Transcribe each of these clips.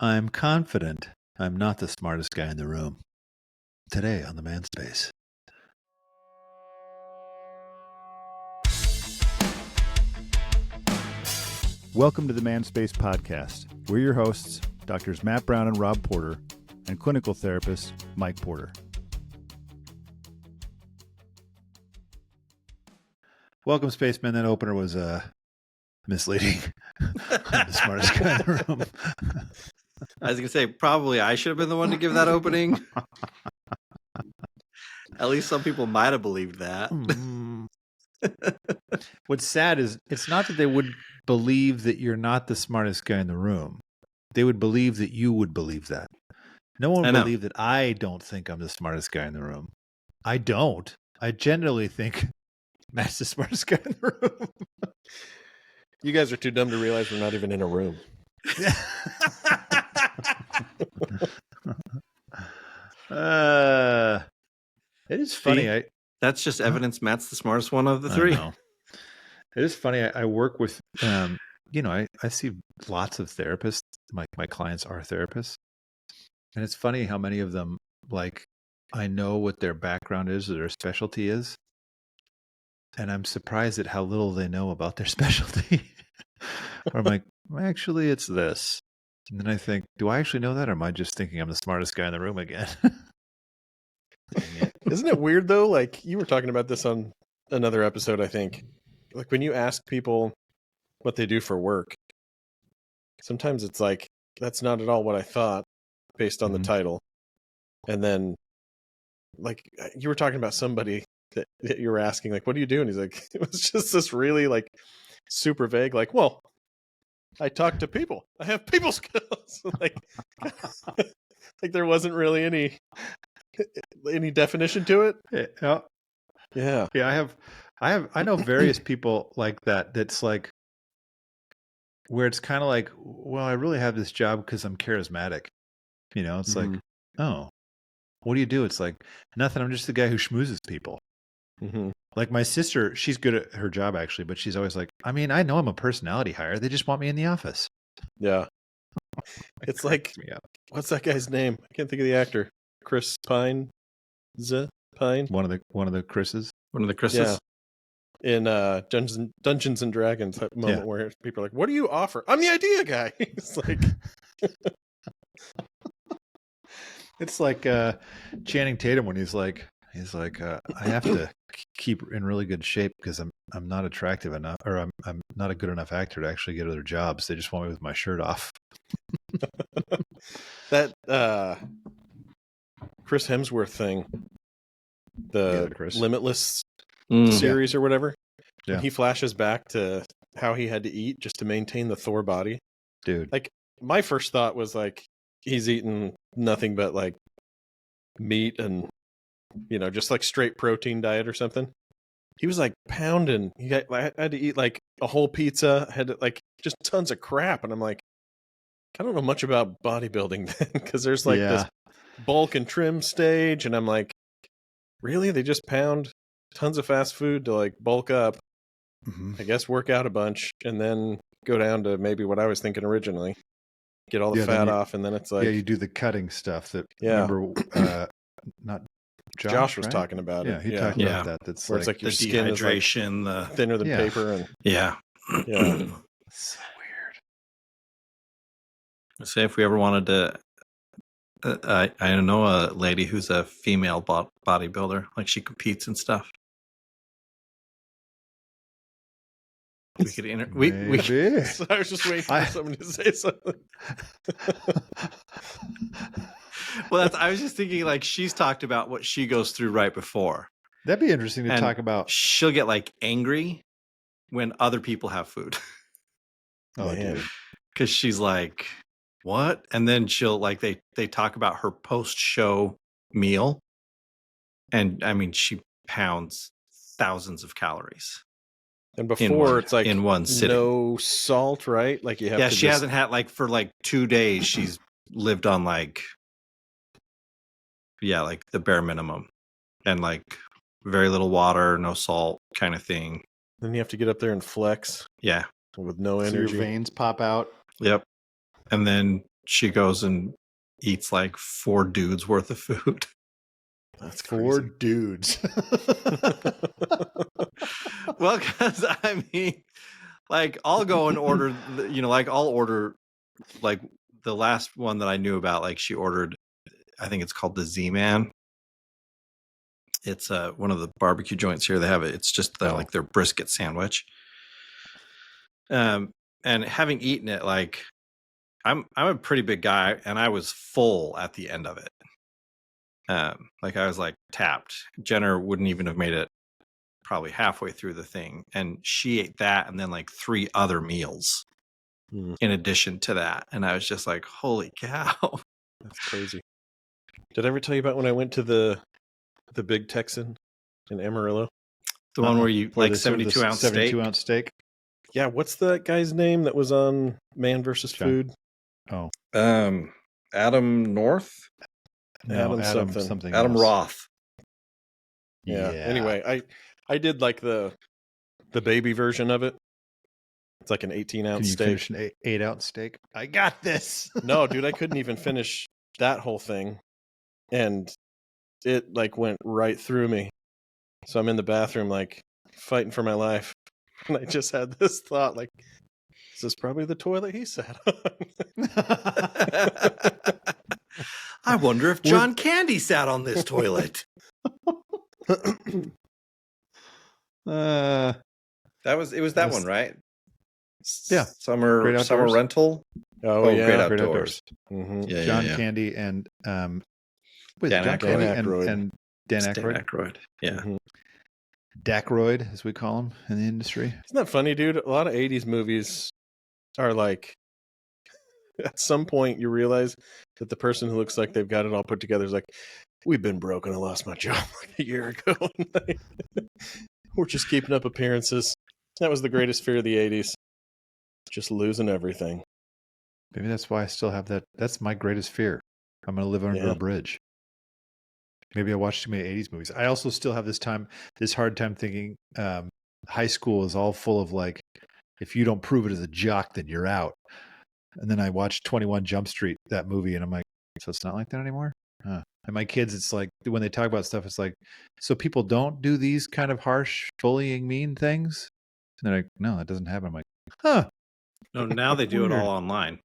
I'm confident I'm not the smartest guy in the room. Today on the Manspace. Welcome to the Manspace podcast. We're your hosts, Doctors Matt Brown and Rob Porter, and clinical therapist Mike Porter. Welcome, Spacemen. That opener was misleading. I'm the smartest guy in the room. I was going to say, probably I should have been the one to give that opening. At least some people might have believed that. What's sad is it's not that they would believe that you're not the smartest guy in the room. They would believe that you would believe that. No one would believe that I don't think I'm the smartest guy in the room. I don't. I generally think Matt's the smartest guy in the room. You guys are too dumb to realize we're not even in a room. It is funny. See, that's just evidence Matt's the smartest one of the three. It is funny. I work with, I see lots of therapists. My clients are therapists. And it's funny how many of them, like, I know what their background is or their specialty is. And I'm surprised at how little they know about their specialty. Or I'm like, well, actually, it's this. And then I think, do I actually know that? Or am I just thinking I'm the smartest guy in the room again? Isn't it weird, though? Like, you were talking about this on another episode, I think. Like, when you ask people what they do for work, sometimes it's like, that's not at all what I thought based on the title. And then, like, you were talking about somebody that you were asking, like, what do you do? And he's like, it was just this really, like, super vague, like, well, I talk to people. I have people skills. like there wasn't really any definition to it. Yeah. I know various people like that. That's like where it's kind of like, well, I really have this job because I'm charismatic. It's like, oh, what do you do? It's like nothing. I'm just the guy who schmoozes people. Like my sister, she's good at her job actually, but she's always like, I mean, I know I'm a personality hire. They just want me in the office. Yeah. It's like, what's that guy's name? I can't think of the actor. Chris Pine? Pine? One of the Chris's. One of the Chris's? Yeah. In Dungeons and Dragons, that moment where people are like, what do you offer? I'm the idea guy. It's like... It's like Channing Tatum when he's like, I have to keep in really good shape because I'm not attractive enough, or I'm not a good enough actor to actually get other jobs. They just want me with my shirt off. That Chris Hemsworth thing, the Limitless series or whatever. Yeah. When he flashes back to how he had to eat just to maintain the Thor body. Dude. Like my first thought was like he's eating nothing but like meat and just like straight protein diet or something. He was like pounding. I had to eat like a whole pizza. Had to, like just tons of crap, and I'm like, I don't know much about bodybuilding then because there's like this bulk and trim stage, and I'm like, really? They just pound tons of fast food to like bulk up. I guess work out a bunch and then go down to maybe what I was thinking originally. Get all the fat off, and then it's like you do the cutting stuff that remember not. Josh was talking about it. He talked about that. That's where it's like your skin is like thinner than paper, and so weird. Say if we ever wanted to, I know a lady who's a female bodybuilder, like she competes and stuff. We could So I was just waiting for someone to say something. Well, I was just thinking, like, she's talked about what she goes through right before. That'd be interesting to talk about. She'll get like angry when other people have food. Oh, dude. Because she's like, what? And then she'll like they talk about her post-show meal, and I mean, she pounds thousands of calories. And before it's like in one sitting. No salt, right? Like you have to she hasn't had like for like 2 days. She's lived on like the bare minimum and like very little water, no salt kind of thing. Then you have to get up there and flex. Yeah. With no energy. So your veins pop out. Yep. And then she goes and eats like 4 dudes worth of food. That's 4 crazy. dudes. Well, because I mean, like I'll go and order, like I'll order, like the last one that I knew about, like she ordered, I think it's called the Z-Man. It's one of the barbecue joints here. They have it. It's just like their brisket sandwich. And having eaten it, like I'm a pretty big guy, and I was full at the end of it. Like I was like tapped. Jenner wouldn't even have made it probably halfway through the thing, and she ate that and then like 3 other meals in addition to that, and I was just like, holy cow. That's crazy. Did I ever tell you about when I went to the Big Texan in Amarillo? The one where you like 72 ounce 72 steak. ounce steak. Yeah, what's that guy's name that was on Man vs. Food? Oh, Adam North, no, Adam something Adam else. Roth. Yeah. Anyway, I did like the baby version of it. It's like an 18-ounce Can you steak. finish an 8-ounce steak? I got this. No, dude, I couldn't even finish that whole thing, and it like went right through me. So I'm in the bathroom like fighting for my life, and I just had this thought like, this is probably the toilet he sat on. I wonder if John Candy sat on this toilet. It was that one, right? Yeah. Summer rental. Oh yeah, Great Great Outdoors. Mm-hmm. Yeah, John yeah. Candy and Dan John Candy and Dan Aykroyd. Dan Aykroyd. Yeah. Mm-hmm. Dackroyd, as we call him in the industry. Isn't that funny, dude? A lot of 80s movies are like, at some point you realize that the person who looks like they've got it all put together is like, we've been broken. I lost my job like a year ago. We're just keeping up appearances. That was the greatest fear of the 80s. Just losing everything. Maybe that's why I still have that. That's my greatest fear. I'm going to live under a bridge. Maybe I watched too many 80s movies. I also still have this hard time thinking high school is all full of like, if you don't prove it as a jock, then you're out. And then I watched 21 Jump Street, that movie, and I'm like, so it's not like that anymore? Huh. And my kids, it's like, when they talk about stuff, it's like, so people don't do these kind of harsh, bullying, mean things? And they're like, no, that doesn't happen. I'm like, huh. No, now they do it all online.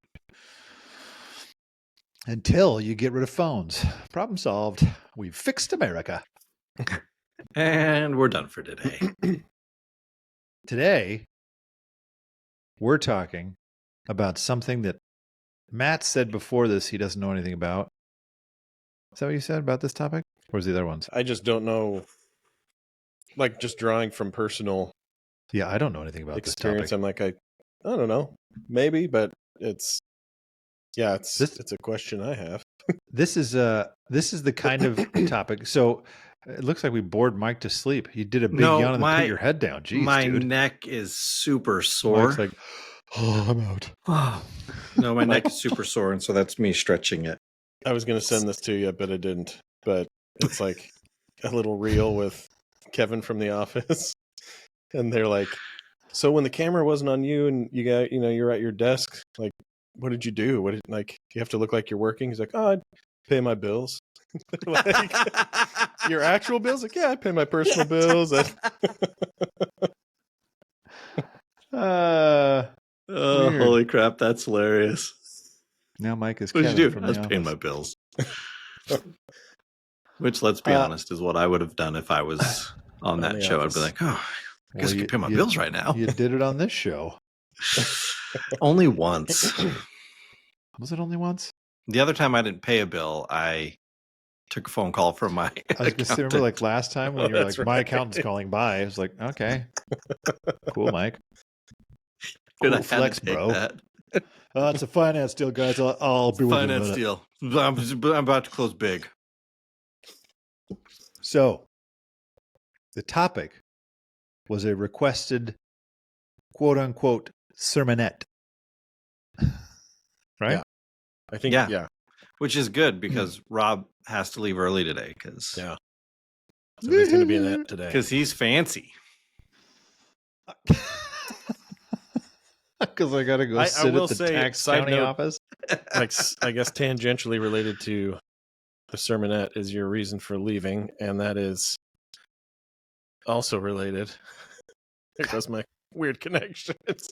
Until you get rid of phones. Problem solved. We've fixed America. And we're done for today. Today, we're talking about something that Matt said before this he doesn't know anything about. Is that what you said about this topic? Or is the other ones? I just don't know. Like, just drawing from personal Yeah, I don't know anything about experience. this topic. I'm like, I don't know. Maybe, but it's a question I have. This is the kind of topic. So it looks like we bored Mike to sleep. You did a big yawn and then put your head down. Jeez, my dude. neck is super sore. Mike's like, oh, I'm out. No, my neck is super sore, and so that's me stretching it. I was going to send this to you, but I didn't. But it's like a little reel with Kevin from The Office, and they're like, "So when the camera wasn't on you, and you're at your desk, like, what did you do? Like, you have to look like you're working?" He's like, "Oh, I pay my bills." Like, your actual bills? Like, yeah, I pay my personal bills. Holy crap, that's hilarious. Now Mike is What Kevin did you do? from I was The paying Office. my bills. Which, let's be honest, is what I would have done if I was on that show. Office. I'd be like, oh, I guess I could pay my bills right now. You did it on this show. Only once. Was it only once? The other time I didn't pay a bill, I took a phone call from my I was gonna remember like last time when you were like, That's my right. accountant's calling by. I was like, okay, cool, Mike. Cool Cool flex, bro. That. It's a finance deal, guys. I'll be with you in a Finance minute. deal. I'm about to close big. So, the topic was a requested, quote unquote, sermonette. Right? Yeah. I think, yeah. Which is good because Rob has to leave early today because So he's going to be in it today. he's fancy. Because I got to go I sit will at the say, tax side county note, office. like I guess tangentially related to the sermonette is your reason for leaving, and that is also related. There goes my weird connections.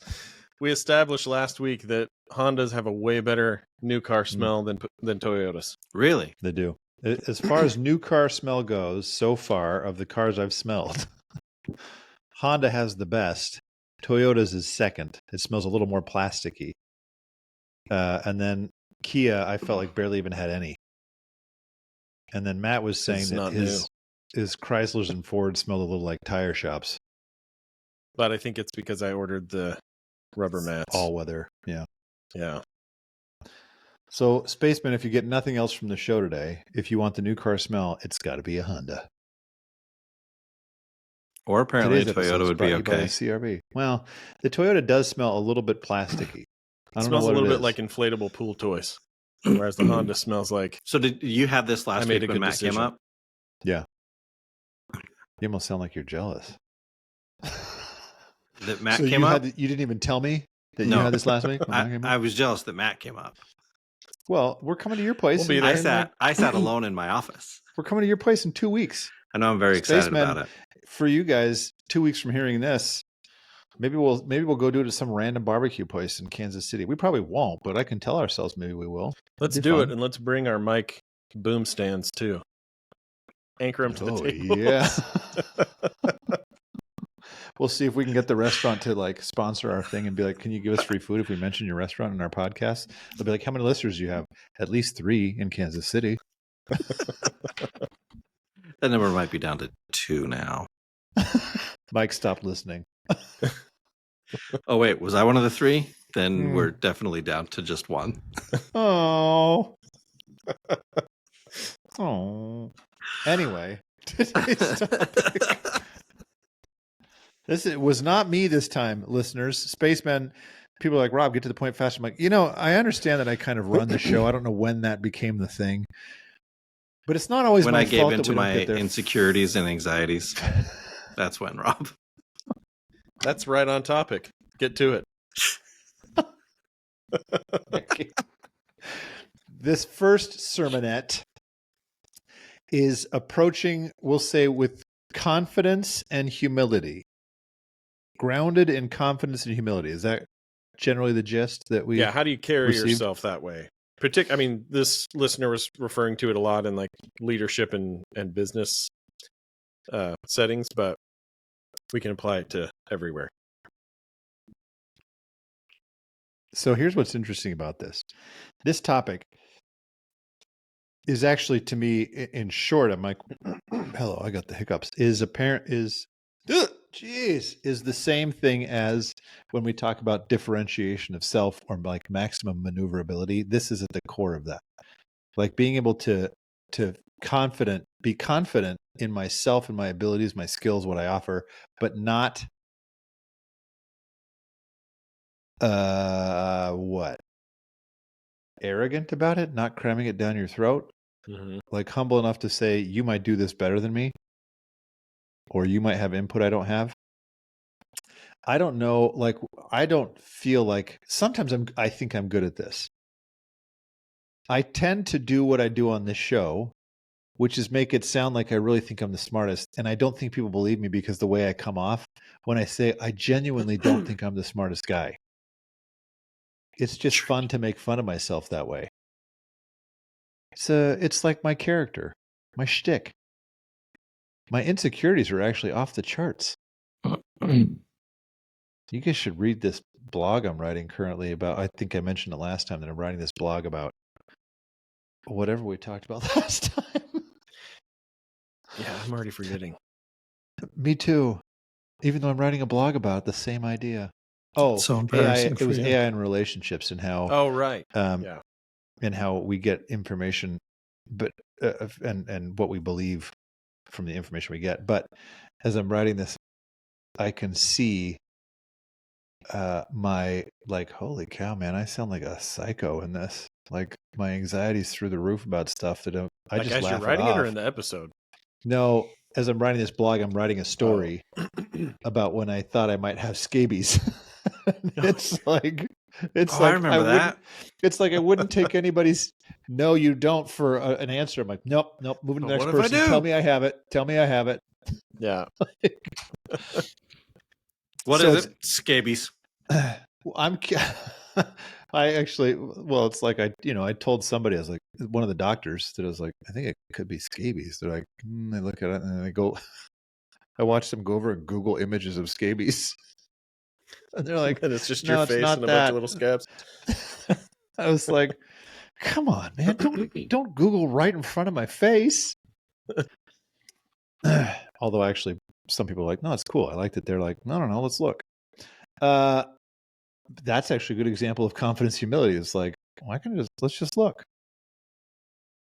We established last week that Hondas have a way better new car smell than Toyotas. Really? They do. As far as new car smell goes, so far of the cars I've smelled, Honda has the best. Toyota's is second. It smells a little more plasticky. And then Kia, I felt like barely even had any. And then Matt was saying that his Chryslers and Fords smelled a little like tire shops. But I think it's because I ordered the rubber mats. All weather. Yeah. Yeah. So, Spaceman, if you get nothing else from the show today, if you want the new car smell, it's got to be a Honda. Or apparently Today's a Toyota would be brought to you by the okay. CRV. Well, the Toyota does smell a little bit plasticky. It smells a little bit like inflatable pool toys, whereas the Honda smells like. So did you have this last week when Matt came up? Yeah. You almost sound like you're jealous. That Matt came up? You didn't even tell me that you had this last week? I was jealous that Matt came up. Well, we're coming to your place. We'll be there. I sat alone in my office. We're coming to your place in 2 weeks. I know I'm very excited about it. For you guys, 2 weeks from hearing this, maybe we'll go do it at some random barbecue place in Kansas City. We probably won't, but I can tell ourselves maybe we will. Let's do it, and let's bring our mic boom stands too. Anchor them to the table. Yeah. We'll see if we can get the restaurant to like sponsor our thing and be like, can you give us free food if we mention your restaurant in our podcast? They'll be like, how many listeners do you have? At least 3 in Kansas City. That number might be down to 2 now. Mike stopped listening. Oh, wait. Was I one of the 3? Then we're definitely down to just 1. Oh. Oh. Anyway, today's topic. This was not me this time, listeners. Spacemen, people are like, Rob, get to the point faster. I'm like, I understand that I kind of run the show. I don't know when that became the thing. But it's not always when my I gave fault into that we my don't get there. insecurities and anxieties. That's when, Rob. That's right on topic. Get to it. This first sermonette is approaching, we'll say, with confidence and humility. Grounded in confidence and humility. Is that generally the gist that we how do you carry received? yourself that way? I mean, this listener was referring to it a lot in like leadership and business settings, but we can apply it to everywhere. So here's what's interesting about this. This topic is actually, to me, in short, I'm like, hello, I got the hiccups, is the same thing as when we talk about differentiation of self or like maximum maneuverability. This is at the core of that. Like being able to be confident in myself and my abilities, my skills, what I offer, but not arrogant about it, not cramming it down your throat. Mm-hmm. Like humble enough to say, you might do this better than me, or you might have input I don't have. I don't know. Like, I don't feel like sometimes I think I'm good at this. I tend to do what I do on this show, which is make it sound like I really think I'm the smartest. And I don't think people believe me because the way I come off when I say I genuinely don't think I'm the smartest guy. It's just fun to make fun of myself that way. It's like my character, my shtick. My insecurities are actually off the charts. You guys should read this blog I'm writing currently about. I think I mentioned it last time that I'm writing this blog about whatever we talked about last time. Yeah, I'm already forgetting. Me too. Even though I'm writing a blog about the same idea. Oh, so AI, it was AI in relationships and how. Oh, right. And how we get information, but and what we believe from the information we get. But as I'm writing this, I can see my like, holy cow, man, I sound like a psycho in this. Like my anxiety's through the roof about stuff that I just laugh as you're writing it or in the episode. No, as I'm writing this blog, I'm writing a story about when I thought I might have scabies. It's like I remember that. It's like I wouldn't take anybody's no, you don't for an answer. I'm like, nope, moving to the But next what if I person. do? Tell me I have it. Tell me I have it. Yeah. What So is it? Scabies. I'm I actually, well, it's like I told somebody, I was like, one of the doctors that I was like, I think it could be scabies. They're like, they look at it and they go, I watched them go over and Google images of scabies. And they're like, And it's just no, your it's face not and a bunch of that. little scabs. I was like, come on, man, don't Google right in front of my face. Although actually, some people are like, no, it's cool. I liked it. They're like, no, let's look. That's actually a good example of confidence humility. It's like, why can't let's just look.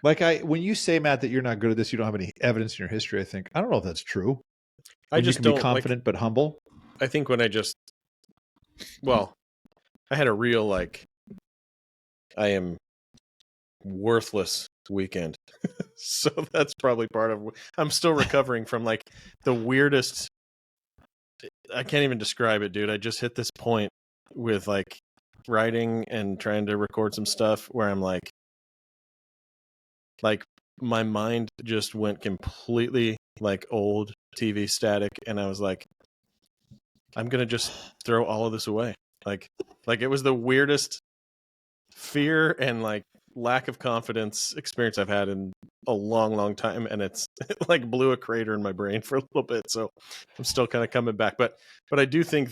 Like when you say, Matt, that you're not good at this, you don't have any evidence in your history. I think I don't know if that's true. I When you just can be don't confident but humble. I think when I had a real I am worthless weekend. So that's probably part of I'm still recovering from the weirdest. I can't even describe it, dude. I just hit this point with writing and trying to record some stuff where I'm like my mind just went completely old TV static, and I was like, I'm gonna just throw all of this away. Like it was the weirdest fear and lack of confidence experience I've had in a long time, and it blew a crater in my brain for a little bit. So I'm still kind of coming back, but I do think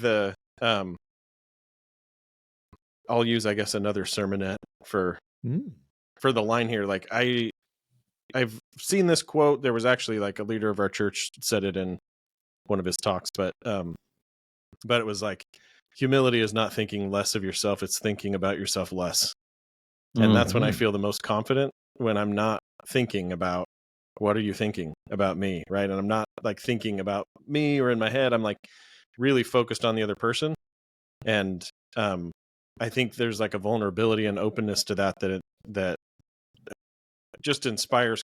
I'll use, I guess, another sermonette for the line here. I've seen this quote. There was actually a leader of our church said it in one of his talks, but it was humility is not thinking less of yourself; it's thinking about yourself less. And that's when I feel the most confident, when I'm not thinking about what are you thinking about me, right? And I'm not thinking about me or in my head. I'm really focused on the other person. And I think there's a vulnerability and openness to that just inspires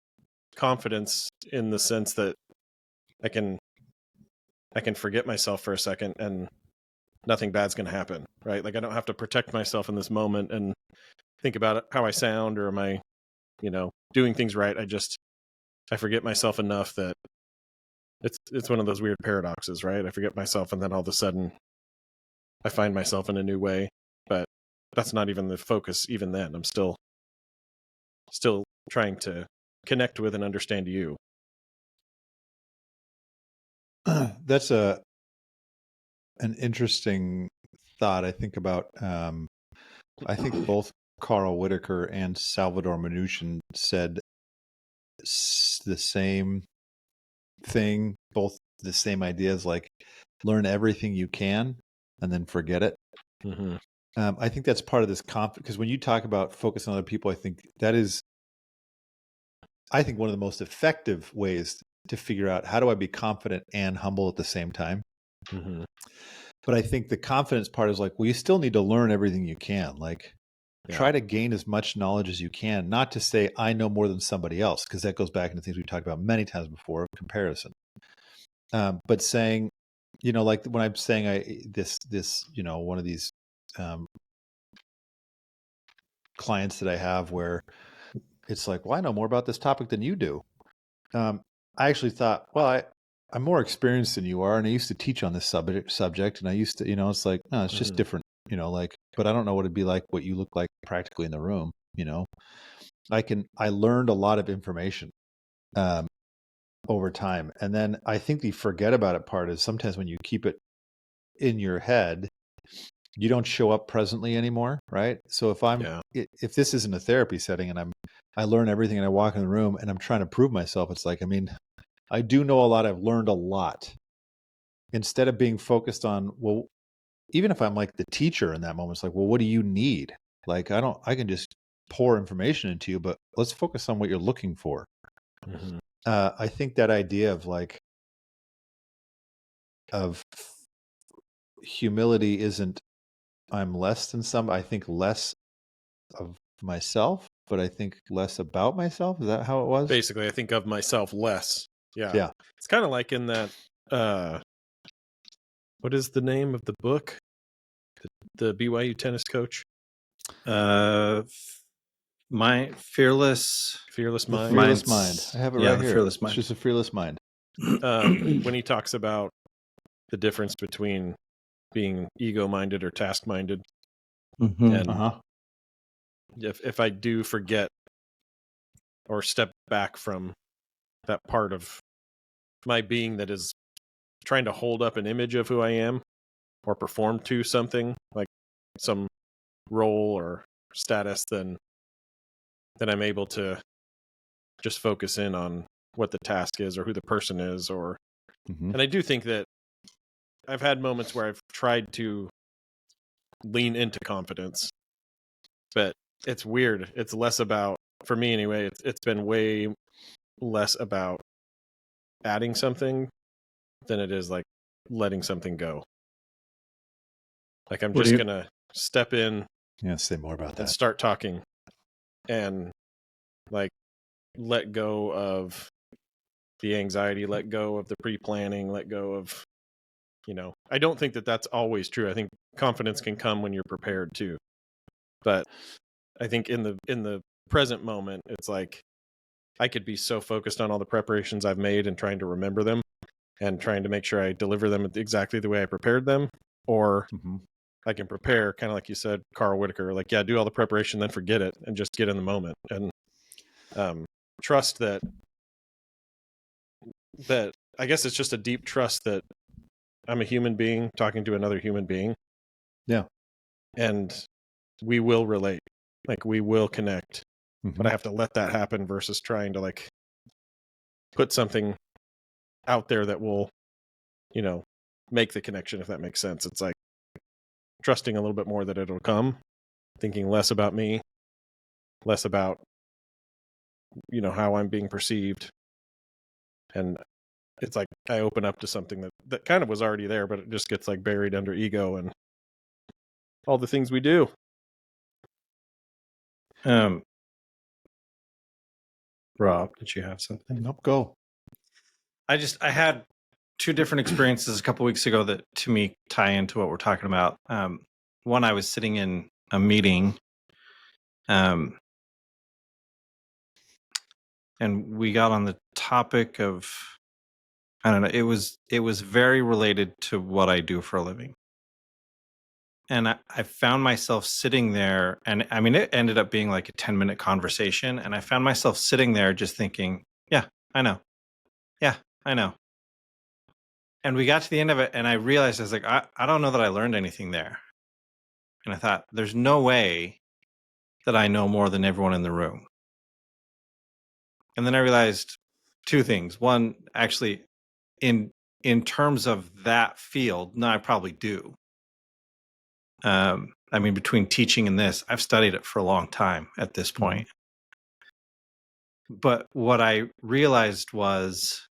confidence, in the sense that I can forget myself for a second and nothing bad's going to happen, right? I don't have to protect myself in this moment and think about how I sound, or am I, doing things right. I forget myself enough that it's one of those weird paradoxes, right? I forget myself, and then all of a sudden I find myself in a new way. But that's not even the focus. Even then, I'm still trying to connect with and understand you. That's an interesting thought. I think about. I think both Carl Whitaker and Salvador Minuchin said the same thing, both the same ideas, learn everything you can and then forget it. Mm-hmm. I think that's part of this confidence, because when you talk about focus on other people, I think that is, one of the most effective ways to figure out, how do I be confident and humble at the same time? Mm-hmm. But I think the confidence part is well, you still need to learn everything you can. Try to gain as much knowledge as you can, not to say I know more than somebody else, because that goes back into things we've talked about many times before, comparison. But saying, when I'm saying one of these clients that I have where it's well, I know more about this topic than you do. I actually thought, well, I'm more experienced than you are, and I used to teach on this subject, and I used to, it's no, it's just different, but I don't know what it'd be like, what you look like practically in the room. I learned a lot of information over time. And then I think the forget about it part is sometimes when you keep it in your head, you don't show up presently anymore, right? So if this isn't a therapy setting and I learn everything and I walk in the room and I'm trying to prove myself, it's I do know a lot. I've learned a lot. Instead of being focused on, well, even if I'm the teacher in that moment, it's well, what do you need? I can just pour information into you, but let's focus on what you're looking for. Mm-hmm. I think that idea of humility isn't I'm less than some. I think less of myself, but I think less about myself. Is that how it was? Basically, I think of myself less. Yeah. It's kind of like in that what is the name of the book? The the BYU tennis coach? My fearless Fearless The Mind. fearless Minds- mind. I have it yeah, right the here. fearless It's mind. just a fearless mind. When he talks about the difference between being ego-minded or task-minded, and Uh-huh. if I do forget or step back from that part of my being that is trying to hold up an image of who I am or perform to something like some role or status, then I'm able to just focus in on what the task is or who the person is. Or Mhm. and I do think that I've had moments where I've tried to lean into confidence, but it's weird. It's less about, for me anyway, it's been way less about adding something than it is like letting something go. Like I'm What do just you- gonna step in Yeah, say more about and that. start talking and like let go of the anxiety, let go of the pre-planning, let go of, I don't think that that's always true. I think confidence can come when you're prepared too. But I think in the present moment, it's like I could be so focused on all the preparations I've made and trying to remember them and trying to make sure I deliver them exactly the way I prepared them. Or Mhm. I can prepare, kind of like you said, Carl Whitaker, like, yeah, do all the preparation, then forget it and just get in the moment. And trust that I guess it's just a deep trust that I'm a human being talking to another human being. Yeah. And we will relate, like we will connect, but Mhm. I have to let that happen versus trying to like put something out there that will, make the connection, if that makes sense. It's like trusting a little bit more that it'll come, thinking less about me, less about, how I'm being perceived. And it's like I open up to something that kind of was already there, but it just gets like buried under ego and all the things we do. Rob, did you have something? Nope, go. I had two different experiences a couple weeks ago that to me tie into what we're talking about. One, I was sitting in a meeting, and we got on the topic of, I don't know, it was very related to what I do for a living. And I found myself sitting there, and I mean, it ended up being like a 10-minute conversation. And I found myself sitting there just thinking, yeah, I know. Yeah, I know. And we got to the end of it, and I realized I was like, I don't know that I learned anything there. And I thought, there's no way that I know more than everyone in the room. And then I realized two things. One, actually, in terms of that field, no, I probably do. I mean, between teaching and this, I've studied it for a long time at this point. But what I realized was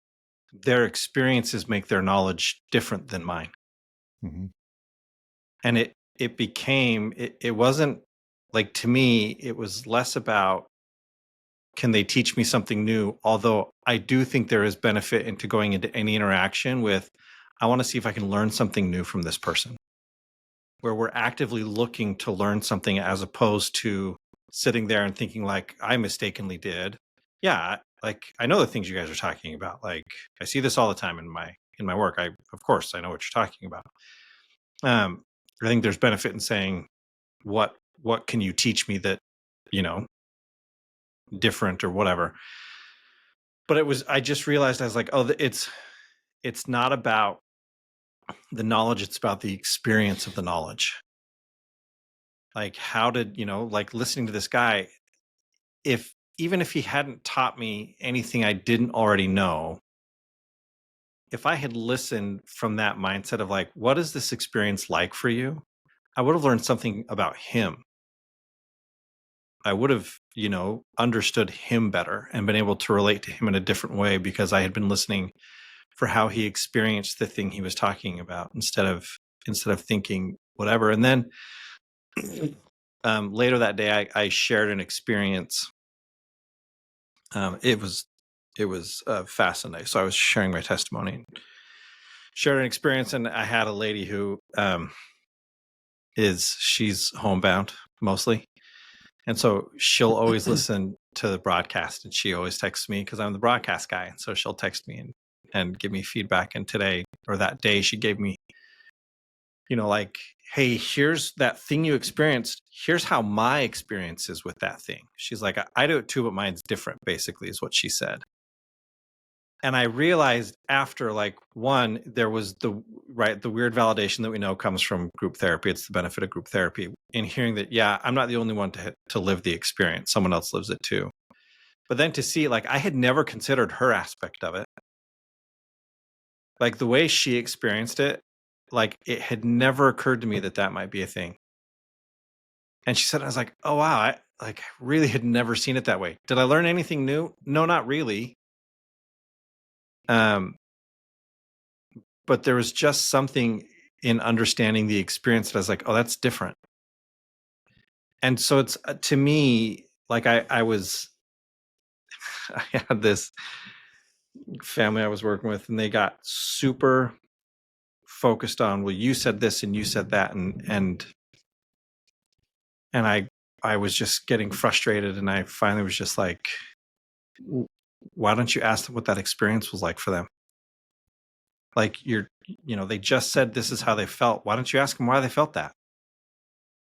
their experiences make their knowledge different than mine. Mhm. And it wasn't like, to me, it was less about, can they teach me something new? Although I do think there is benefit into going into any interaction with, I want to see if I can learn something new from this person, where we're actively looking to learn something as opposed to sitting there and thinking like I mistakenly did. Yeah, like I know the things you guys are talking about. Like I see this all the time in my work. Of course I know what you're talking about. I think there's benefit in saying, what can you teach me that, different or whatever. But I just realized, I was like, oh, it's not about the knowledge, it's about the experience of the knowledge. Like, how did, like listening to this guy, even if he hadn't taught me anything I didn't already know, if I had listened from that mindset of like, what is this experience like for you? I would have learned something about him. I would have, understood him better and been able to relate to him in a different way because I had been listening for how he experienced the thing he was talking about instead of thinking whatever. And then later that day, I shared an experience. It was fascinating. So I was sharing my testimony, shared an experience, and I had a lady who is she's homebound mostly. And so she'll always listen to the broadcast, and she always texts me because I'm the broadcast guy. And so she'll text me and give me feedback. And today or that day she gave me, like, hey, here's that thing you experienced. Here's how my experience is with that thing. She's like, I do it too, but mine's different, basically, is what she said. And I realized after, like, one, there was the weird validation that we know comes from group therapy. It's the benefit of group therapy. In hearing that, yeah, I'm not the only one to live the experience. Someone else lives it too. But then to see, like, I had never considered her aspect of it. Like, the way she experienced it, like, it had never occurred to me that might be a thing. And she said, I was like, oh, wow, I really had never seen it that way. Did I learn anything new? No, not really. But there was just something in understanding the experience that I was like, oh, that's different. And so it's, to me, like, I had this family I was working with, and they got super focused on, well, you said this and you said that. And I was just getting frustrated. And I finally was just like, why don't you ask them what that experience was like for them? Like, they just said this is how they felt. Why don't you ask them why they felt that?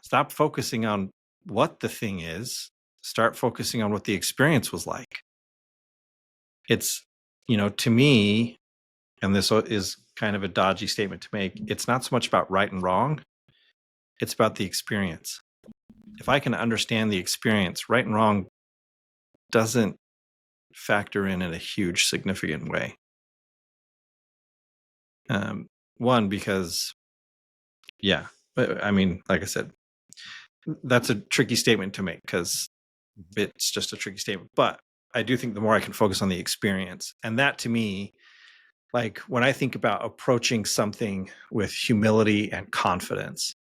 Stop focusing on what the thing is. Start focusing on what the experience was like. It's, to me, and this is kind of a dodgy statement to make, it's not so much about right and wrong. It's about the experience. If I can understand the experience, right and wrong doesn't factor in a huge, significant way. One, because, yeah, I mean, like I said, that's a tricky statement to make because it's just a tricky statement. But I do think the more I can focus on the experience, and that to me, like, when I think about approaching something with humility and confidence,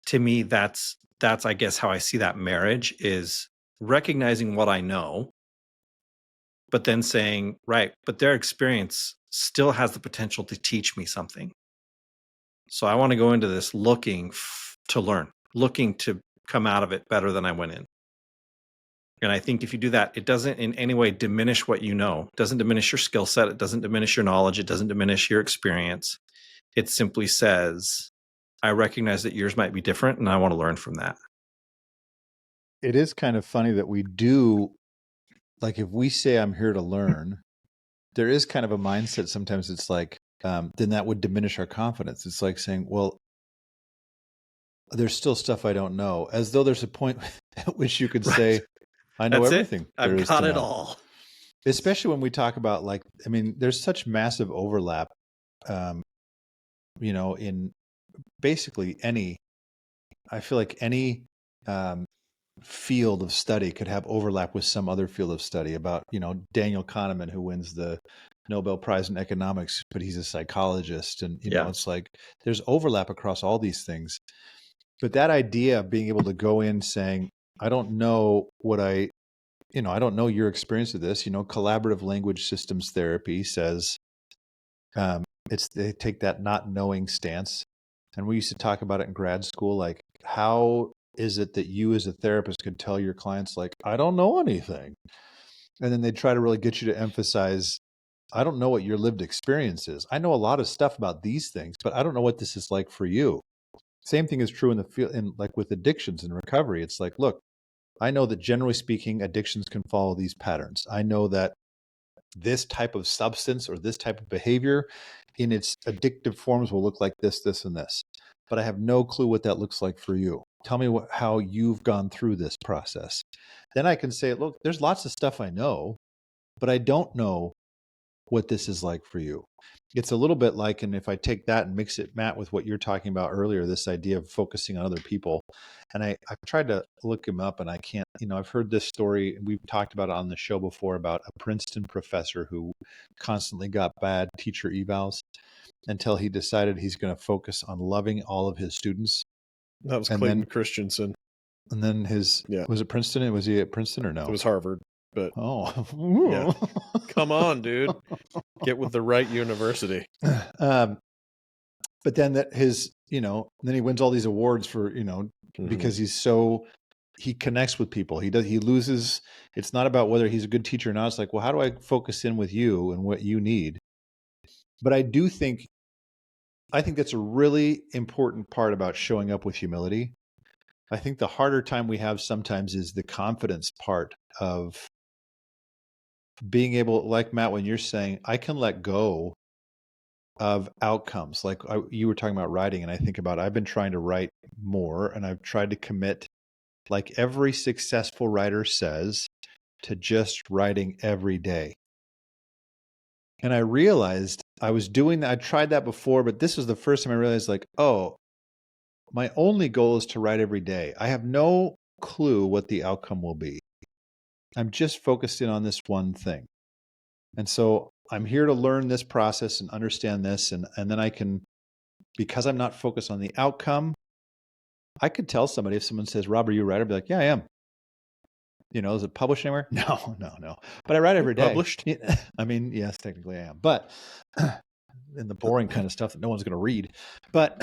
to me, that's I guess how I see that marriage is recognizing what I know, but then saying, right, but their experience still has the potential to teach me something. So I want to go into this looking to learn, looking to come out of it better than I went in. And I think if you do that, it doesn't in any way diminish what you know. It doesn't diminish your skill set. It doesn't diminish your knowledge. It doesn't diminish your experience. It simply says, I recognize that yours might be different, and I want to learn from that. It is kind of funny that we do, like, if we say I'm here to learn, there is kind of a mindset sometimes it's like, then that would diminish our confidence. It's like saying, well, there's still stuff I don't know, as though there's a point at which you could say, I know That's everything. I've got it all. Especially when we talk about, like, I mean, there's such massive overlap, in basically I feel like any field of study could have overlap with some other field of study. About, Daniel Kahneman, who wins the Nobel Prize in economics, but he's a psychologist. And, it's like there's overlap across all these things. But that idea of being able to go in saying, I don't know I don't know your experience of this. Collaborative language systems therapy says they take that not knowing stance. And we used to talk about it in grad school, like, how is it that you as a therapist could tell your clients, like, I don't know anything? And then they try to really get you to emphasize, I don't know what your lived experience is. I know a lot of stuff about these things, but I don't know what this is like for you. Same thing is true in the field, like with addictions and recovery. It's like, look, I know that generally speaking, addictions can follow these patterns. I know that this type of substance or this type of behavior in its addictive forms will look like this, this, and this. But I have no clue what that looks like for you. Tell me how you've gone through this process. Then I can say, look, there's lots of stuff I know, but I don't know what this is like for you. It's a little bit like, and if I take that and mix it, Matt, with what you're talking about earlier, this idea of focusing on other people. And I've tried to look him up, and I can't, I've heard this story. We've talked about it on the show before about a Princeton professor who constantly got bad teacher evals until he decided he's going to focus on loving all of his students. That was Clayton Christensen. And then was it Princeton? Was he at Princeton or no? It was Harvard. But yeah. Come on, dude. Get with the right university. but then that his, then he wins all these awards for, because he connects with people. He loses. It's not about whether he's a good teacher or not. It's like, well, how do I focus in with you and what you need? But I think that's a really important part about showing up with humility. I think the harder time we have sometimes is the confidence part of being able, like Matt, when you're saying, I can let go of outcomes. Like you were talking about writing, and I think about, I've been trying to write more, and I've tried to commit, like every successful writer says, to just writing every day. And I realized I was doing that. I tried that before, but this was the first time I realized, like, oh, my only goal is to write every day. I have no clue what the outcome will be. I'm just focused in on this one thing. And so I'm here to learn this process and understand this. And then I can, because I'm not focused on the outcome, I could tell somebody, if someone says, Rob, are you a writer? I'd be like, yeah, I am. Is it published anywhere? No. But I write every day. Published? I mean, yes, technically I am. But in the boring kind of stuff that no one's going to read. But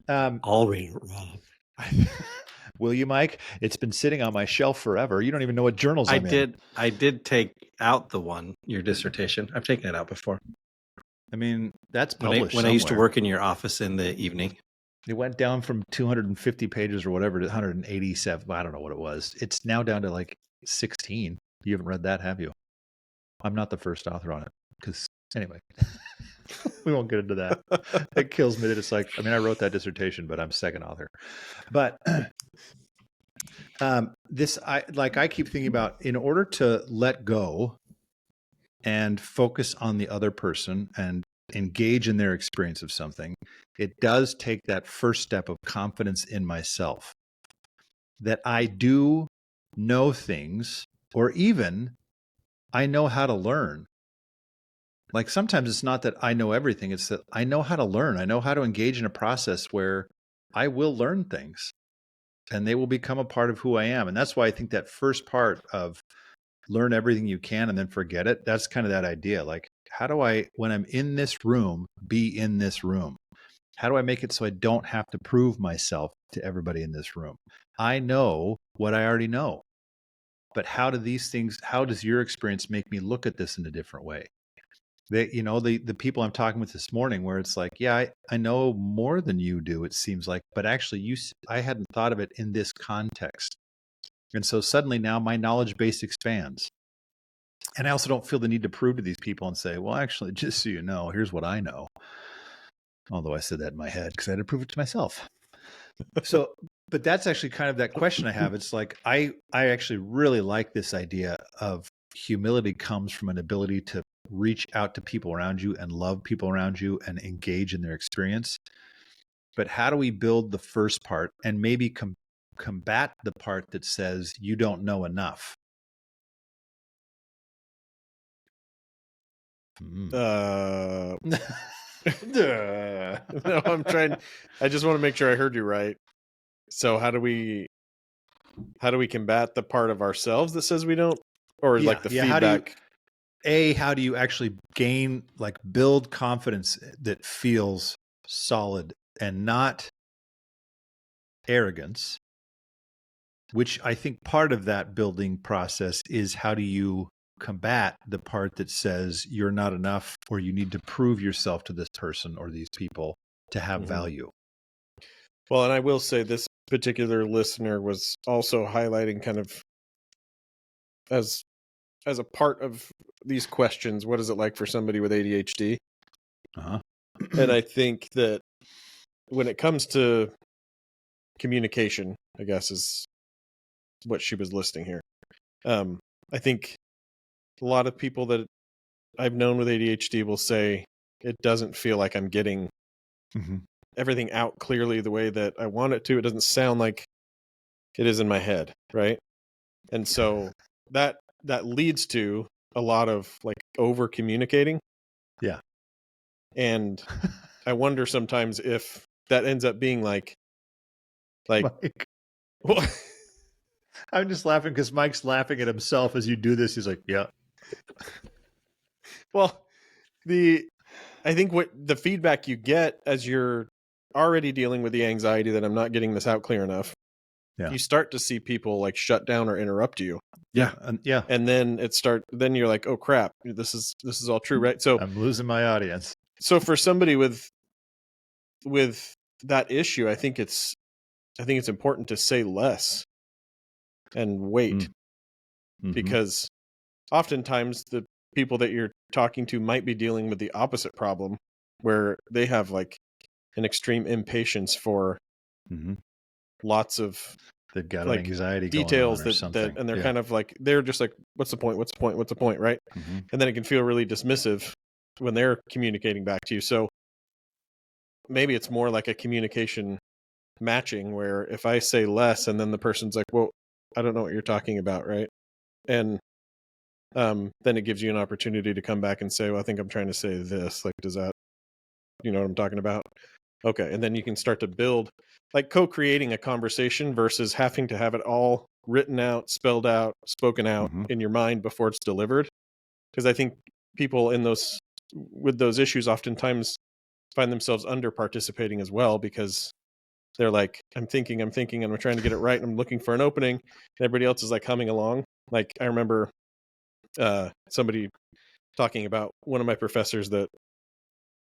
I'll read it, Rob. Will you, Mike? It's been sitting on my shelf forever. You don't even know what journals I'm in. I did take out your dissertation. I've taken it out before. I mean, that's published when I used to work in your office in the evening. It went down from 250 pages or whatever to 187. I don't know what it was. It's now down to like 16. You haven't read that, have you? I'm not the first author on it. Because anyway, we won't get into that. It kills me that it's like, I mean, I wrote that dissertation, but I'm second author. But I keep thinking about, in order to let go and focus on the other person and engage in their experience of something, it does take that first step of confidence in myself, that I do know things, or even I know how to learn. Like sometimes it's not that I know everything, it's that I know how to learn. I know how to engage in a process where I will learn things and they will become a part of who I am. And that's why I think that first part of learn everything you can and then forget it, that's kind of that idea. Like, how do I, when I'm in this room, be in this room? How do I make it so I don't have to prove myself to everybody in this room? I know what I already know. But how does your experience make me look at this in a different way? The people I'm talking with this morning, where it's like, yeah, I know more than you do, it seems like, but actually I hadn't thought of it in this context. And so suddenly now my knowledge base expands. And I also don't feel the need to prove to these people and say, well, actually, just so you know, here's what I know. Although I said that in my head because I had to prove it to myself. So, but that's actually kind of that question I have. It's like, I actually really like this idea of humility comes from an ability to reach out to people around you and love people around you and engage in their experience. But how do we build the first part and maybe combat the part that says you don't know enough? No, I'm trying. I just want to make sure I heard you right. So how do we combat the part of ourselves that says we don't, or like the feedback? How do you actually build confidence that feels solid and not arrogance, which I think part of that building process is, how do you combat the part that says you're not enough or you need to prove yourself to this person or these people to have value? Well, and I will say this particular listener was also highlighting kind of as a part of these questions, what is it like for somebody with ADHD? And I think that when it comes to communication, I guess is what she was listing here. I think a lot of people that I've known with ADHD will say it doesn't feel like I'm getting everything out clearly the way that I want it to. It doesn't sound like it is in my head, right? And so that leads to a lot of like over communicating. Yeah. And I wonder sometimes if that ends up being like Mike. I'm just laughing because Mike's laughing at himself as you do this. He's like, yeah. Well, I think what the feedback you get as you're already dealing with the anxiety that I'm not getting this out clear enough, you start to see people like shut down or interrupt you. Yeah. And then then you're like, oh crap, this is all true, right? So I'm losing my audience. So for somebody with that issue, I think it's important to say less and wait, because oftentimes the people that you're talking to might be dealing with the opposite problem, where they have like an extreme impatience for lots of they've got like anxiety details going on or that and they're kind of like, they're just like, what's the point, right? And then it can feel really dismissive when they're communicating back to you. So maybe it's more like a communication matching, where if I say less and then the person's like, well, I don't know what you're talking about, right? And then it gives you an opportunity to come back and say, well, I think I'm trying to say this. Like, does that, you know what I'm talking about? Okay. And then you can start to build, like, co-creating a conversation versus having to have it all written out, spelled out, spoken out in your mind before it's delivered. Because I think people with those issues oftentimes find themselves under participating as well, because they're like, I'm thinking, and I'm trying to get it right, and I'm looking for an opening, and everybody else is like humming along. Like, I remember somebody talking about one of my professors that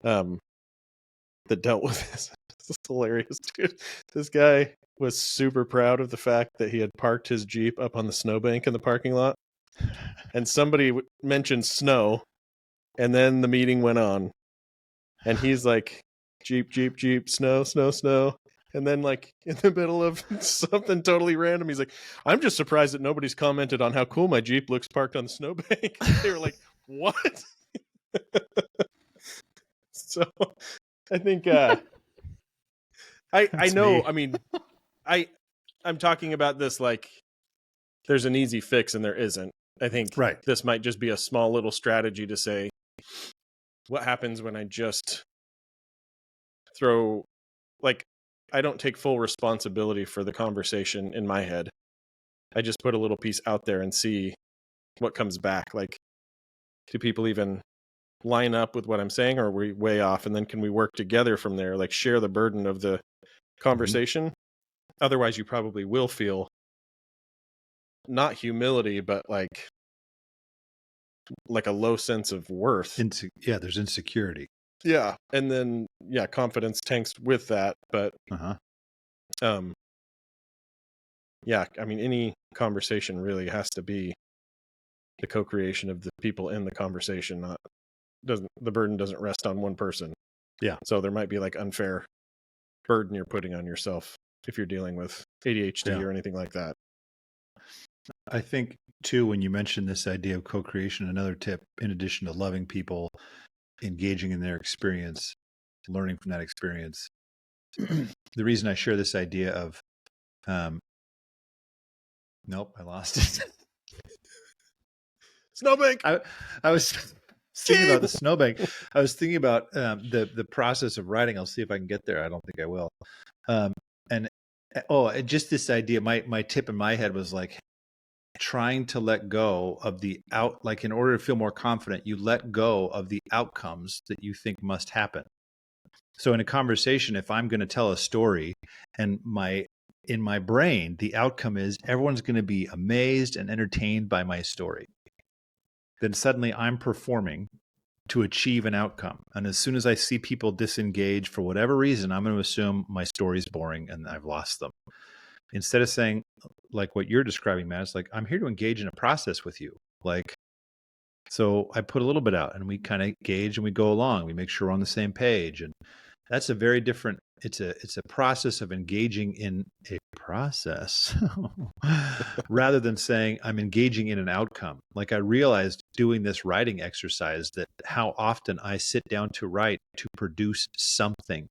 dealt with this. This is hilarious, dude. This guy was super proud of the fact that he had parked his Jeep up on the snowbank in the parking lot, and somebody mentioned snow, and then the meeting went on, and he's like, Jeep, Jeep, Jeep, snow, snow, snow. And then, like, in the middle of something totally random, he's like, I'm just surprised that nobody's commented on how cool my Jeep looks parked on the snowbank. They were like, what? So I think I know, I mean, I'm talking about this like there's an easy fix and there isn't. I think this might just be a small little strategy to say, what happens when I just throw, like, I don't take full responsibility for the conversation in my head. I just put a little piece out there and see what comes back. Like, do people even line up with what I'm saying, or are we way off? And then can we work together from there, like share the burden of the conversation? Otherwise, you probably will feel not humility, but like a low sense of worth. There's insecurity. Yeah. And then, confidence tanks with that. But, I mean, any conversation really has to be the co-creation of the people in the conversation. The burden doesn't rest on one person. Yeah. So there might be like unfair burden you're putting on yourself if you're dealing with ADHD or anything like that. I think too, when you mentioned this idea of co-creation, another tip, in addition to loving people, engaging in their experience, learning from that experience. The reason I share this idea of, nope, I lost it. Snowbank. I was thinking about the snowbank. I was thinking about the process of writing. I'll see if I can get there. I don't think I will. And just this idea. My tip in my head was like trying to let go of like in order to feel more confident, you let go of the outcomes that you think must happen. So in a conversation, if I'm going to tell a story and in my brain, the outcome is everyone's going to be amazed and entertained by my story, then suddenly I'm performing to achieve an outcome. And as soon as I see people disengage for whatever reason, I'm going to assume my story's boring and I've lost them. Instead of saying, like what you're describing, Matt, it's like, I'm here to engage in a process with you. Like, so I put a little bit out and we kind of gauge and we go along. We make sure we're on the same page. And that's a very different, it's a process of engaging in a process rather than saying I'm engaging in an outcome. Like, I realized doing this writing exercise that how often I sit down to write to produce something,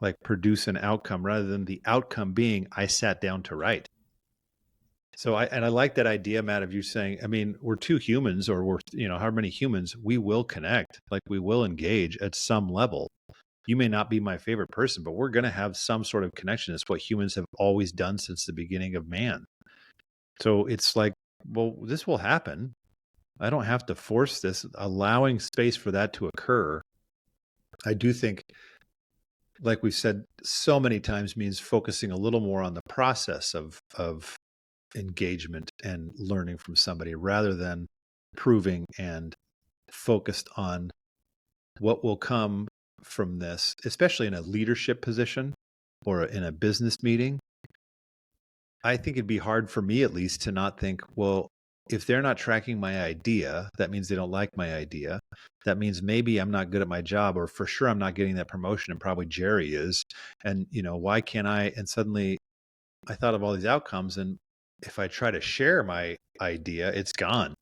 like produce an outcome, rather than the outcome being I sat down to write. So I like that idea, Matt, of you saying, I mean, we're two humans, or we're, however many humans, we will connect, like we will engage at some level. You may not be my favorite person, but we're going to have some sort of connection. It's what humans have always done since the beginning of man. So it's like, well, this will happen. I don't have to force this, allowing space for that to occur. I do think like we've said so many times, means focusing a little more on the process of engagement and learning from somebody rather than proving and focused on what will come from this, especially in a leadership position or in a business meeting. I think it'd be hard for me, at least, to not think, well, if they're not tracking my idea, that means they don't like my idea. That means maybe I'm not good at my job, or for sure I'm not getting that promotion, and probably Jerry is. And, why can't I? And suddenly I thought of all these outcomes. And if I try to share my idea, it's gone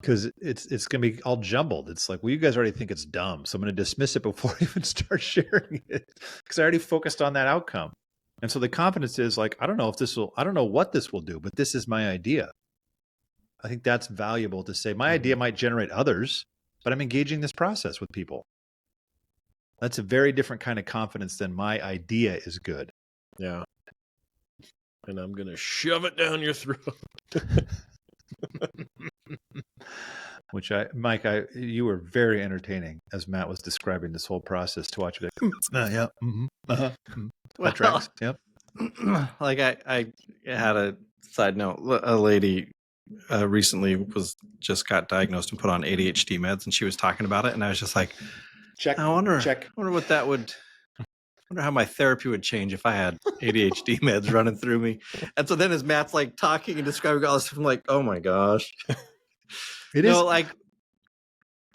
because it's going to be all jumbled. It's like, well, you guys already think it's dumb, so I'm going to dismiss it before I even start sharing it because I already focused on that outcome. And so the confidence is like, I don't know what this will do, but this is my idea. I think that's valuable to say. My idea might generate others, but I'm engaging this process with people. That's a very different kind of confidence than my idea is good. Yeah. And I'm going to shove it down your throat. Which Mike, you were very entertaining as Matt was describing this whole process to watch. Yeah. Mm-hmm, that tracks. Yep. Like I had a side note. A lady recently just got diagnosed and put on ADHD meds, and she was talking about it, and I was just like, check. I wonder check. what that would. I wonder how my therapy would change if I had ADHD meds running through me. And so then as Matt's like talking and describing all this stuff, I'm like, oh my gosh. It is like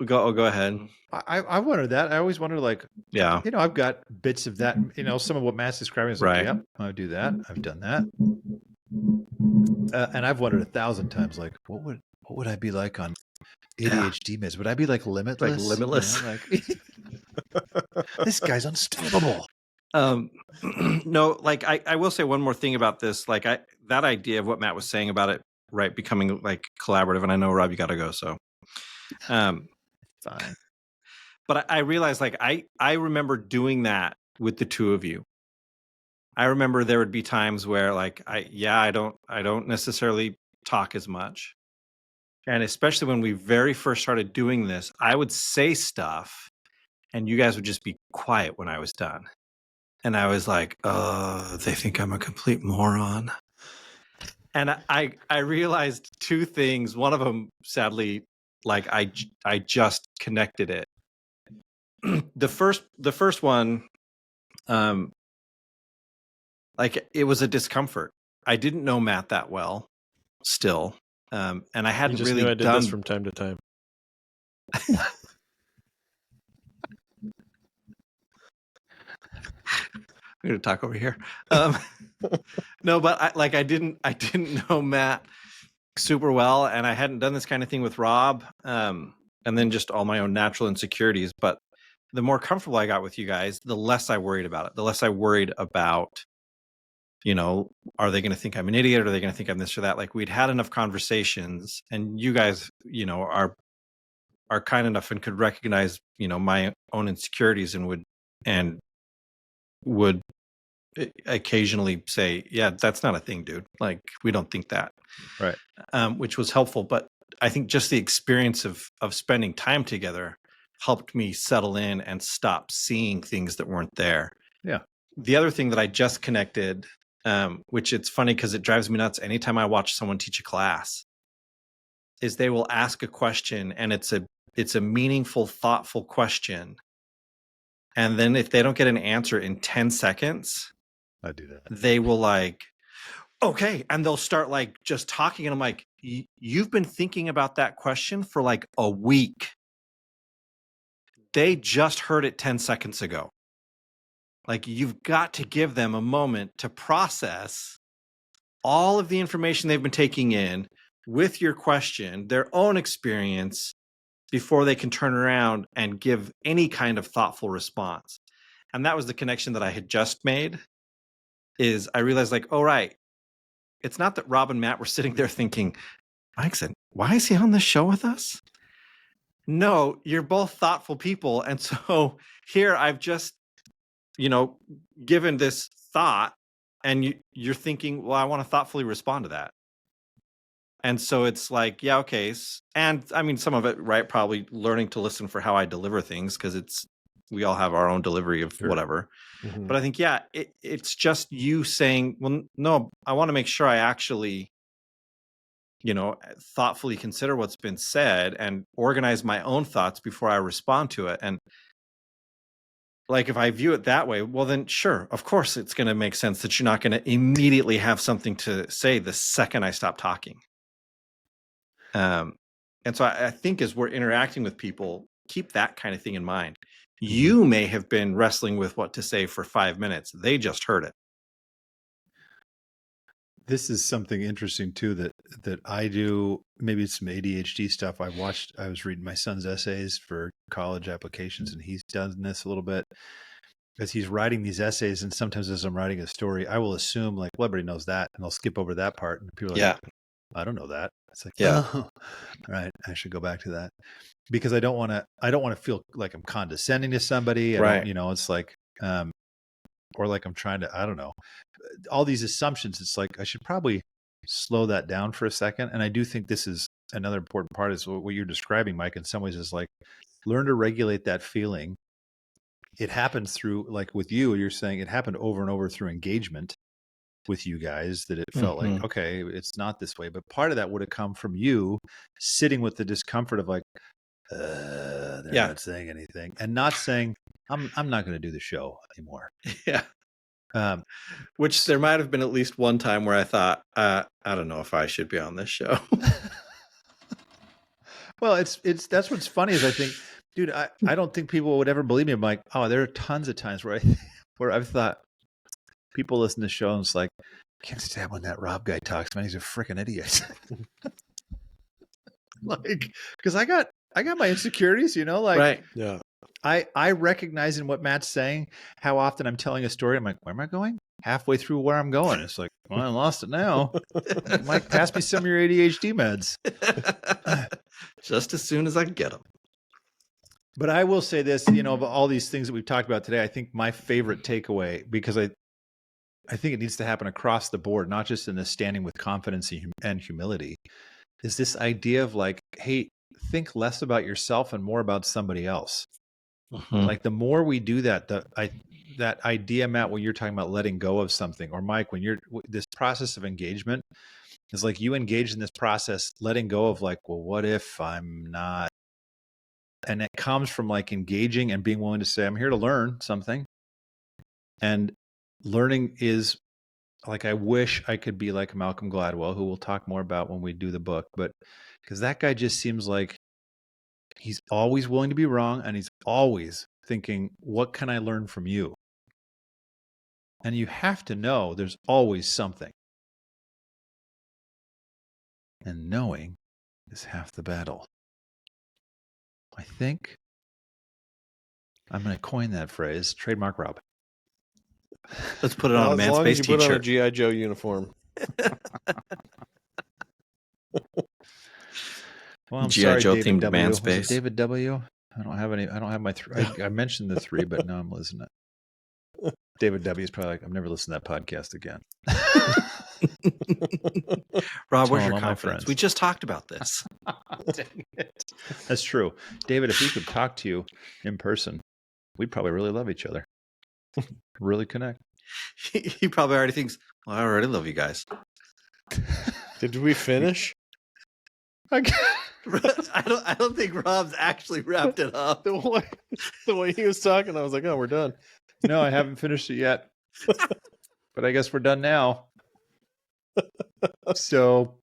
go ahead. I wondered that. I always wondered, like, yeah, I've got bits of that, some of what Matt's describing is like, right. Yep, I do that. I've done that. And I've wondered 1,000 times, like, what would I be like on ADHD meds? Would I be like limitless? Like limitless. This guy's unstoppable. No, like I will say one more thing about this. Like that idea of what Matt was saying about it, right, becoming like collaborative. And I know, Rob, you got to go. So, fine. But I realized, like, I remember doing that with the two of you. I remember there would be times where, like, I don't necessarily talk as much. And especially when we very first started doing this, I would say stuff and you guys would just be quiet when I was done. And I was like, they think I'm a complete moron. And I realized two things. One of them, sadly, like I just connected it. The first one, like it was a discomfort. I didn't know Matt that well still. And I hadn't really knew I did this from time to time. I'm going to talk over here. No, but I didn't know Matt super well, and I hadn't done this kind of thing with Rob. And then just all my own natural insecurities. But the more comfortable I got with you guys, the less I worried about it. The less I worried about, are they going to think I'm an idiot? Or are they going to think I'm this or that? Like, we'd had enough conversations, and you guys, are kind enough and could recognize, my own insecurities and would occasionally say, yeah, that's not a thing, dude. Like, we don't think that. Right. Which was helpful. But I think just the experience of spending time together helped me settle in and stop seeing things that weren't there. Yeah. The other thing that I just connected, which it's funny because it drives me nuts anytime I watch someone teach a class, is they will ask a question and it's a meaningful, thoughtful question. And then if they don't get an answer in 10 seconds, I do that. They will like, okay. And they'll start like just talking. And I'm like, you've been thinking about that question for like a week. They just heard it 10 seconds ago. Like, you've got to give them a moment to process all of the information they've been taking in with your question, their own experience, before they can turn around and give any kind of thoughtful response. And that was the connection that I had just made. Is I realized, like, oh, right. It's not that Rob and Matt were sitting there thinking, Mike said, why is he on the show with us? No, you're both thoughtful people. And so here I've just, given this thought, and you're thinking, well, I want to thoughtfully respond to that. And so it's like, yeah, okay. And I mean, some of it, right, probably learning to listen for how I deliver things, because it's we all have our own delivery of Sure. whatever. Mhm. But I think, yeah, it's just you saying, well, no, I want to make sure I actually, thoughtfully consider what's been said and organize my own thoughts before I respond to it. And like, if I view it that way, well, then sure, of course, it's going to make sense that you're not going to immediately have something to say the second I stop talking. And so I think as we're interacting with people, keep that kind of thing in mind. You may have been wrestling with what to say for 5 minutes. They just heard it. This is something interesting too that I do. Maybe it's some ADHD stuff. I was reading my son's essays for college applications, and he's done this a little bit as he's writing these essays. And sometimes as I'm writing a story, I will assume like, well, everybody knows that, and I'll skip over that part. And people are like, I don't know that. It's like, Yeah. oh, right. I should go back to that because I don't want to feel like I'm condescending to somebody. Right. It's like, or like I'm trying to, I don't know, all these assumptions. It's like, I should probably slow that down for a second. And I do think this is another important part is what you're describing, Mike, in some ways is like, learn to regulate that feeling. It happens through, like with you're saying it happened over and over through engagement with you guys, that it felt like, okay, it's not this way. But part of that would have come from you sitting with the discomfort of like, they're not saying anything, and not saying, I'm not going to do the show anymore. Yeah. Which there might have been at least one time where I thought, I don't know if I should be on this show. Well, that's what's funny is I think, dude, I don't think people would ever believe me. I'm like, oh, there are tons of times where I've thought people listen to the show and it's like, I can't stand when that Rob guy talks, man. He's a freaking idiot. Like, because I got my insecurities, like, right. Yeah. I recognize in what Matt's saying how often I'm telling a story. I'm like, where am I going? Halfway through where I'm going. It's like, well, I lost it now. Mike, pass me some of your ADHD meds. Just as soon as I can get them. But I will say this, of all these things that we've talked about today, I think my favorite takeaway, because I think it needs to happen across the board, not just in this standing with confidence and humility, is this idea of like, hey, think less about yourself and more about somebody else. Like the more we do that, that idea, Matt, when you're talking about letting go of something, or Mike, when you're this process of engagement is like you engage in this process, letting go of like, well, what if I'm not? And it comes from like engaging and being willing to say, I'm here to learn something. And learning is like, I wish I could be like Malcolm Gladwell, who we'll talk more about when we do the book, but because that guy just seems like he's always willing to be wrong. And he's always thinking, what can I learn from you? And you have to know there's always something. And knowing is half the battle. I think I'm going to coin that phrase, trademark Rob. Let's put it on a as long as Manspace you put on a t-shirt. G.I. Joe uniform. Well, I'm G.I. sorry, Joe David themed W. Was it Manspace. David W? I don't have my I mentioned the 3, but now I'm listening to it. David W is probably like, I've never listened to that podcast again. Rob, where's Telling your all my confidence? friends. We just talked about this. Dang it. That's true. David, if we could talk to you in person, we'd probably really love each other. Really connect. He probably already thinks, well, I already love you guys. Did we finish? I don't think Rob's actually wrapped it up. The way he was talking, I was like, oh, we're done. No, I haven't finished it yet. But I guess we're done now. So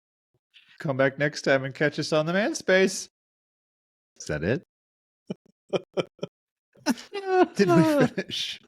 come back next time and catch us on the Manspace. Is that it? Did we finish?